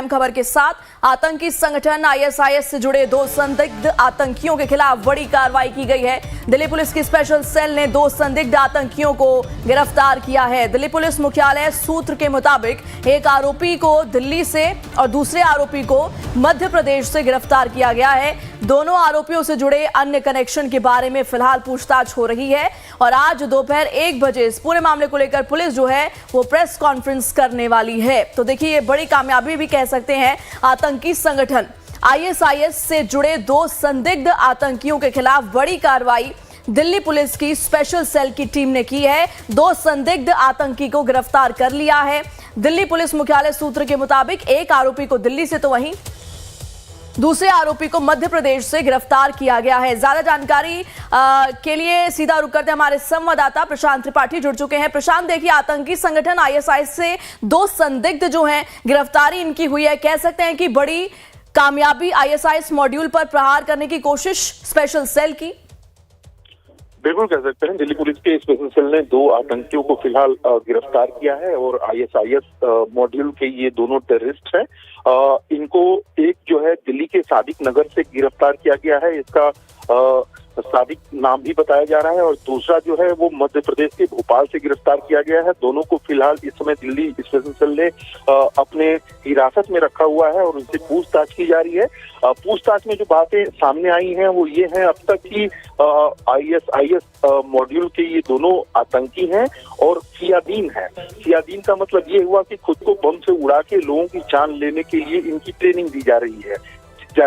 अहम खबर के साथ आतंकी संगठन आईएसआईएस से जुड़े 2 संदिग्ध आतंकियों के खिलाफ बड़ी कार्रवाई की गई है। दिल्ली पुलिस की स्पेशल सेल ने 2 संदिग्ध आतंकियों को गिरफ्तार किया है। दिल्ली पुलिस मुख्यालय सूत्र के मुताबिक एक आरोपी को दिल्ली से और दूसरे आरोपी को मध्य प्रदेश से गिरफ्तार किया गया है। दोनों आरोपियों से जुड़े अन्य कनेक्शन के बारे में फिलहाल पूछताछ हो रही है और आज दोपहर 1 बजे इस पूरे मामले को लेकर पुलिस जो है वो प्रेस कॉन्फ्रेंस करने वाली है। तो देखिए, ये बड़ी कामयाबी भी कह सकते हैं। आतंकी संगठन आईएसआईएस से जुड़े 2 संदिग्ध आतंकियों के खिलाफ बड़ी कार्रवाई दिल्ली पुलिस की स्पेशल सेल की टीम ने की है। 2 संदिग्ध आतंकी को गिरफ्तार कर लिया है। दिल्ली पुलिस मुख्यालय सूत्र के मुताबिक एक आरोपी को दिल्ली से तो वहीं दूसरे आरोपी को मध्य प्रदेश से गिरफ्तार किया गया है। ज्यादा जानकारी के लिए सीधा रुक करते हमारे संवाददाता प्रशांत त्रिपाठी जुड़ चुके हैं। प्रशांत, देखिए, आतंकी संगठन आईएसआईएस से 2 संदिग्ध जो हैं गिरफ्तारी इनकी हुई है। कह सकते हैं कि बड़ी कामयाबी आईएसआईएस मॉड्यूल पर प्रहार करने की कोशिश स्पेशल सेल की। बिल्कुल कह सकते हैं। दिल्ली पुलिस के स्पेशल सेल ने 2 आतंकियों को फिलहाल गिरफ्तार किया है और आईएसआईएस मॉड्यूल के ये दोनों टेररिस्ट हैं। इनको एक जो है दिल्ली के सादिक नगर से गिरफ्तार किया गया है, इसका सादिक नाम भी बताया जा रहा है, और दूसरा जो है वो मध्य प्रदेश के भोपाल से गिरफ्तार किया गया है। दोनों को फिलहाल इस समय दिल्ली स्पेशल सेल ने अपने हिरासत में रखा हुआ है और उनसे पूछताछ की जा रही है। पूछताछ में जो बातें सामने आई हैं वो ये हैं अब तक कि आईएसआईएस मॉड्यूल के ये दोनों आतंकी हैं और फियादीन हैं। फियादीन का मतलब ये हुआ कि खुद को बम से उड़ा के लोगों की जान लेने के लिए इनकी ट्रेनिंग दी जा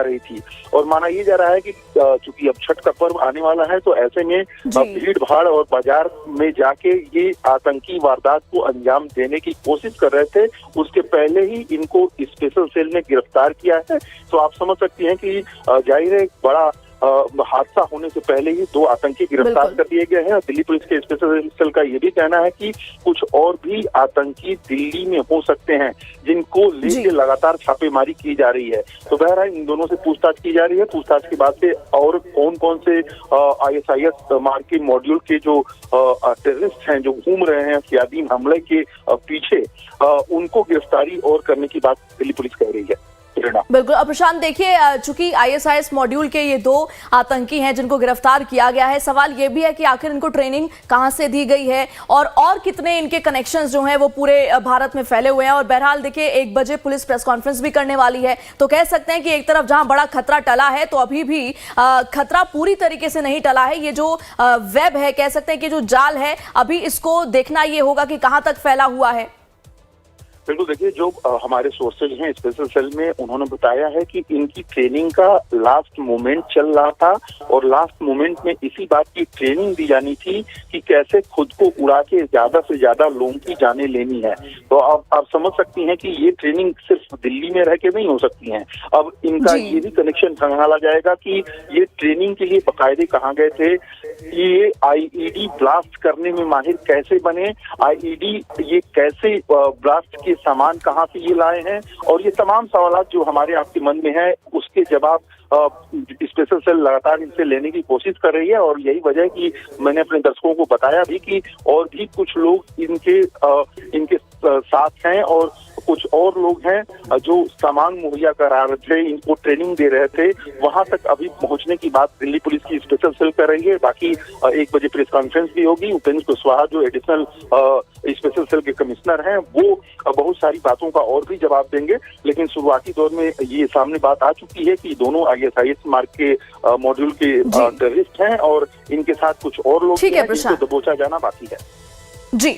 रही थी। और माना ये जा रहा है कि चूंकि अब छठ का पर्व आने वाला है तो ऐसे में भीड़ भाड़ और बाजार में जाके ये आतंकी वारदात को अंजाम देने की कोशिश कर रहे थे। उसके पहले ही इनको स्पेशल सेल ने गिरफ्तार किया है। तो आप समझ सकती हैं कि जाहिर है बड़ा हादसा होने से पहले ही 2 आतंकी गिरफ्तार कर लिए गए हैं। और दिल्ली पुलिस के स्पेशल सेल का ये भी कहना है कि कुछ और भी आतंकी दिल्ली में हो सकते हैं जिनको लेके लगातार छापेमारी की जा रही है। तो बहरहाल इन दोनों से पूछताछ की जा रही है। पूछताछ के बाद से और कौन से आईएसआईएस मार्ग के मॉड्यूल के जो टेररिस्ट हैं जो घूम रहे हैं फियादीन हमले के पीछे, उनको गिरफ्तारी और करने की बात दिल्ली पुलिस कह रही है। बिल्कुल। प्रशांत, देखिए, चूंकि आईएसआईएस मॉड्यूल के ये 2 आतंकी हैं जिनको गिरफ्तार किया गया है, सवाल ये भी है कि आखिर इनको ट्रेनिंग कहां से दी गई है और कितने इनके कनेक्शंस जो हैं वो पूरे भारत में फैले हुए हैं। और बहरहाल देखिए, 1 बजे पुलिस प्रेस कॉन्फ्रेंस भी करने वाली है। तो कह सकते हैं कि एक तरफ जहां बड़ा खतरा टला है तो अभी भी खतरा पूरी तरीके से नहीं टला है। ये जो वेब है, कह सकते हैं कि जो जाल है, अभी इसको देखना ये होगा कि कहां तक फैला हुआ है। बिल्कुल, देखिए, जो हमारे सोर्सेज हैं स्पेशल सेल में, उन्होंने बताया है कि इनकी ट्रेनिंग का लास्ट मोमेंट चल रहा था और लास्ट मोमेंट में इसी बात की ट्रेनिंग दी जानी थी कि कैसे खुद को उड़ा के ज्यादा से ज्यादा लोगों की जानें लेनी है। तो अब आप समझ सकती हैं कि ये ट्रेनिंग सिर्फ दिल्ली में रह के नहीं हो सकती है। अब इनका ये भी कनेक्शन खंगाला जाएगा कि ये ट्रेनिंग के लिए बाकायदे कहाँ गए थे, ये आईईडी ब्लास्ट करने में माहिर कैसे बने, आईईडी ये कैसे ब्लास्ट के सामान कहाँ से ये लाए हैं, और ये तमाम सवाल जो हमारे आपके मन में है उसके जवाब स्पेशल सेल लगातार इनसे लेने की कोशिश कर रही है। और यही वजह है कि मैंने अपने दर्शकों को बताया भी कि और भी कुछ लोग इनके साथ हैं और कुछ और लोग हैं जो सामान मुहैया करा रहे थे, इनको ट्रेनिंग दे रहे थे। वहां तक अभी पहुंचने की बात दिल्ली पुलिस की स्पेशल सेल कर रही है। बाकी 1 बजे प्रेस कॉन्फ्रेंस भी होगी। उपेंद्र कुशवाहा जो एडिशनल स्पेशल सेल के कमिश्नर हैं वो बहुत सारी बातों का और भी जवाब देंगे। लेकिन शुरुआती दौर में ये सामने बात आ चुकी है कि दोनों आईएसआईएस मार्ग के मॉड्यूल के टेररिस्ट हैं और इनके साथ कुछ और लोग हैं जिनको दबोचा जाना बाकी है। जी।